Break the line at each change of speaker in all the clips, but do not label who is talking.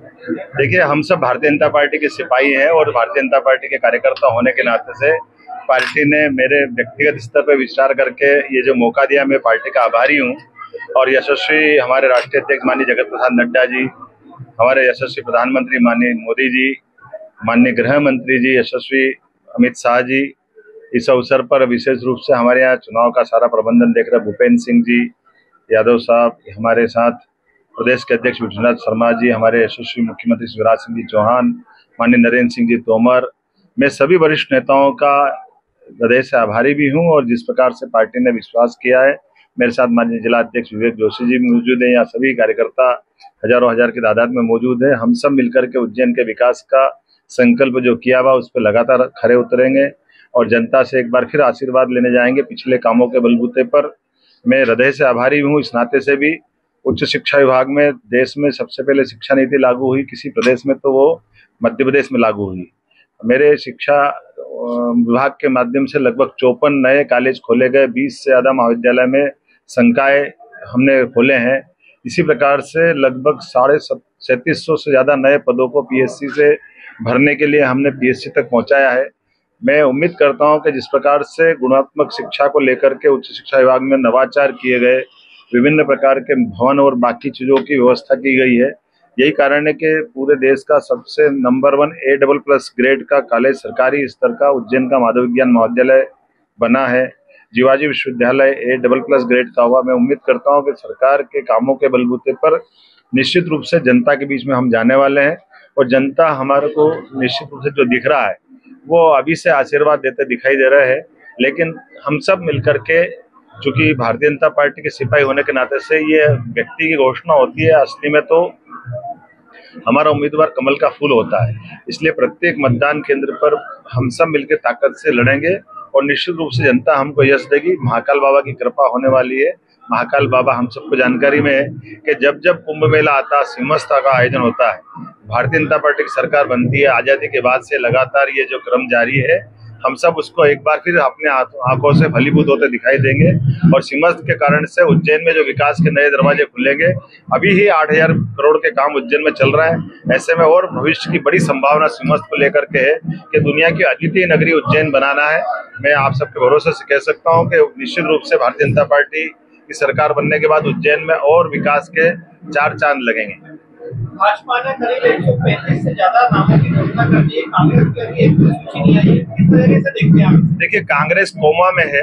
देखिए, हम सब भारतीय जनता पार्टी के सिपाही हैं और भारतीय जनता पार्टी के कार्यकर्ता होने के नाते से पार्टी ने मेरे व्यक्तिगत स्तर पर विचार करके ये जो मौका दिया, मैं पार्टी का आभारी हूँ। और यशस्वी हमारे राष्ट्रीय अध्यक्ष माननीय जगत प्रसाद नड्डा जी, हमारे यशस्वी प्रधानमंत्री माननीय मोदी जी, माननीय गृह मंत्री जी यशस्वी अमित शाह जी, इस अवसर पर विशेष रूप से हमारे यहाँ चुनाव का सारा प्रबंधन देख रहे भूपेंद्र सिंह जी यादव साहब, हमारे साथ प्रदेश के अध्यक्ष विष्णुनाथ शर्मा जी, हमारे यशस्वी मुख्यमंत्री शिवराज सिंह जी चौहान, माननीय नरेंद्र सिंह जी तोमर, मैं सभी वरिष्ठ नेताओं का हृदय से आभारी भी हूं। और जिस प्रकार से पार्टी ने विश्वास किया है, मेरे साथ माननीय जिला अध्यक्ष विवेक जोशी जी मौजूद हैं, यहाँ सभी कार्यकर्ता हजारों हजार की तादाद में मौजूद है। हम सब मिलकर के उज्जैन के विकास का संकल्प जो किया हुआ उस पर लगातार खरे उतरेंगे और जनता से एक बार फिर आशीर्वाद लेने जाएंगे पिछले कामों के बलबूते पर। मैं हृदय से आभारी हूँ इस नाते से भी। उच्च शिक्षा विभाग में देश में सबसे पहले शिक्षा नीति लागू हुई किसी प्रदेश में, तो वो मध्य प्रदेश में लागू हुई। मेरे शिक्षा विभाग के माध्यम से लगभग 54 नए कॉलेज खोले गए, 20 से ज़्यादा महाविद्यालय में संकाय हमने खोले हैं। इसी प्रकार से लगभग 3700 से ज़्यादा नए पदों को पीएससी से भरने के लिए हमने पीएससी तक पहुंचाया है। मैं उम्मीद करता हूं कि जिस प्रकार से गुणात्मक शिक्षा को लेकर के उच्च शिक्षा विभाग में नवाचार किए गए, विभिन्न प्रकार के भवन और बाकी चीज़ों की व्यवस्था की गई है, यही कारण है कि पूरे देश का सबसे नंबर 1 A++ ग्रेड का कॉलेज सरकारी स्तर का उज्जैन का माधव विज्ञान महाविद्यालय बना है। जीवाजी विश्वविद्यालय A++ ग्रेड का हुआ। मैं उम्मीद करता हूं कि सरकार के कामों के बलबूते पर निश्चित रूप से जनता के बीच में हम जाने वाले हैं और जनता हमारे को निश्चित रूप से जो दिख रहा है वो अभी से आशीर्वाद देते दिखाई दे रहे हैं। लेकिन हम सब मिलकर के, चूंकि भारतीय जनता पार्टी के सिपाही होने के नाते से ये व्यक्ति की घोषणा होती है, असली में तो हमारा उम्मीदवार कमल का फूल होता है। इसलिए प्रत्येक मतदान केंद्र पर हम सब मिलकर ताकत से लड़ेंगे और निश्चित रूप से जनता हमको यश देगी। महाकाल बाबा की कृपा होने वाली है। महाकाल बाबा, हम सबको जानकारी में है कि जब जब कुंभ मेला आता, सिंहस्था का आयोजन होता है, भारतीय जनता पार्टी की सरकार बनती है, आजादी के बाद से लगातार ये जो क्रम जारी है, हम सब उसको एक बार फिर अपने आंखों से फलीभूत होते दिखाई देंगे। और सिंहस्थ के कारण से उज्जैन में जो विकास के नए दरवाजे खुलेंगे, अभी ही 8000 करोड़ के काम उज्जैन में चल रहा है। ऐसे में और भविष्य की बड़ी संभावना सिंहस्थ को लेकर के है कि दुनिया की अद्वितीय नगरी उज्जैन बनाना है। मैं आप सबके भरोसे से कह सकता हूँ कि निश्चित रूप से भारतीय जनता पार्टी की सरकार बनने के बाद उज्जैन में और विकास के 4 चांद लगेंगे।
भाजपा ने करीब 135 से ज्यादा नामों की घोषणा कर दी है, कांग्रेस की अभी एक सूची नहीं आई है, किस तरीके से देखते हैं आप?
देखिए, कांग्रेस कोमा में है।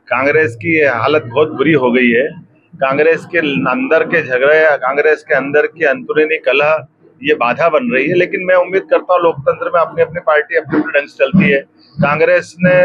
कांग्रेस की हालत बहुत बुरी हो गई है। कांग्रेस के अंदर के झगड़े, कांग्रेस के अंदर की अंतरूनी कलह, ये बाधा बन रही है। लेकिन मैं उम्मीद करता हूँ लोकतंत्र में अपनी अपनी पार्टी अपने अपने ढंग से चलती है। कांग्रेस ने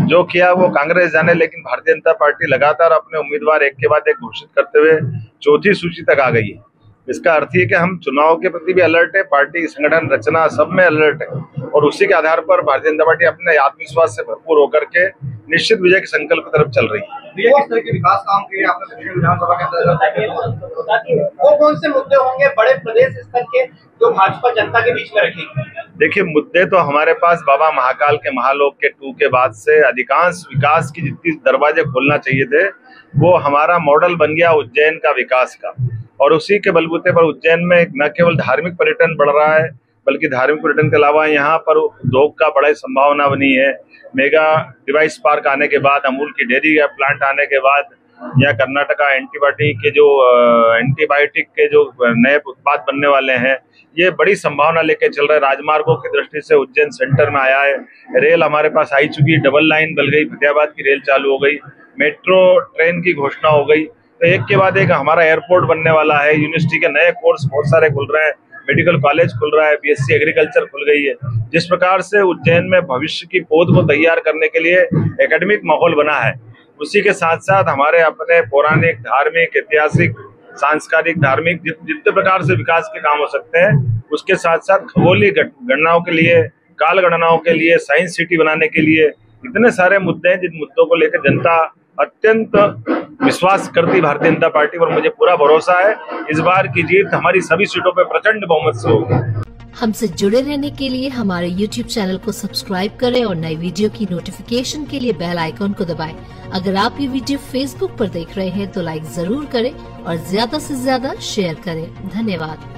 जो किया वो कांग्रेस जाने, लेकिन भारतीय जनता पार्टी लगातार अपने उम्मीदवार एक के बाद एक घोषित करते हुए 4थी सूची तक आ गई है। इसका अर्थ है कि हम चुनाव के प्रति भी अलर्ट है, पार्टी संगठन रचना सब में अलर्ट है और उसी के आधार पर भारतीय जनता पार्टी अपने आत्मविश्वास से भरपूर होकर के निश्चित विजय के संकल्प की तरफ चल रही है।
किस तरह के विकास काम किए आपने विधानसभा के अंदर? वो कौन से मुद्दे होंगे बड़े प्रदेश स्तर के जो भाजपा जनता के बीच में रखेगी?
देखिए, मुद्दे तो हमारे पास बाबा महाकाल के महालोक के 2 के बाद से अधिकांश विकास की जितनी दरवाजे खोलना चाहिए थे, वो हमारा मॉडल बन गया उज्जैन का विकास का। और उसी के बलबूते पर उज्जैन में न केवल धार्मिक पर्यटन बढ़ रहा है, बल्कि धार्मिक पर्यटन के अलावा यहाँ पर उद्योग का बड़ा संभावना बनी है। मेगा डिवाइस पार्क आने के बाद, अमूल की डेयरी या प्लांट आने के बाद, यहाँ कर्नाटका एंटीबायोटिक के जो नए उत्पाद बनने वाले हैं, ये बड़ी संभावना लेके चल रहा है। राजमार्गों की दृष्टि से उज्जैन सेंटर में आया है। रेल हमारे पास आई चुकी, डबल लाइन बन गई, फतेहाबाद की रेल चालू हो गई, मेट्रो ट्रेन की घोषणा हो गई। तो एक के बाद एक हमारा एयरपोर्ट बनने वाला है। यूनिवर्सिटी के नए कोर्स बहुत सारे खुल रहे हैं, मेडिकल कॉलेज खुल रहा है, बीएससी एग्रीकल्चर खुल गई है। जिस प्रकार से उज्जैन में भविष्य की पौध को तैयार करने के लिए एकेडमिक माहौल बना है, उसी के साथ साथ हमारे अपने पौराणिक, धार्मिक, ऐतिहासिक, सांस्कृतिक, धार्मिक जितने प्रकार से विकास के काम हो सकते हैं, उसके साथ साथ खगोलीय गणनाओं के लिए, काल गणनाओं के लिए, साइंस सिटी बनाने के लिए इतने सारे मुद्दे हैं जिन मुद्दों को लेकर जनता अत्यंत विश्वास करती भारतीय जनता पार्टी पर। मुझे पूरा भरोसा है इस बार की जीत हमारी सभी सीटों पर प्रचंड बहुमत से होगी।
हमसे जुड़े रहने के लिए हमारे YouTube चैनल को सब्सक्राइब करें और नई वीडियो की नोटिफिकेशन के लिए बेल आइकॉन को दबाएं। अगर आप ये वीडियो Facebook पर देख रहे हैं तो लाइक जरूर करें और ज्यादा से ज्यादा शेयर करें। धन्यवाद।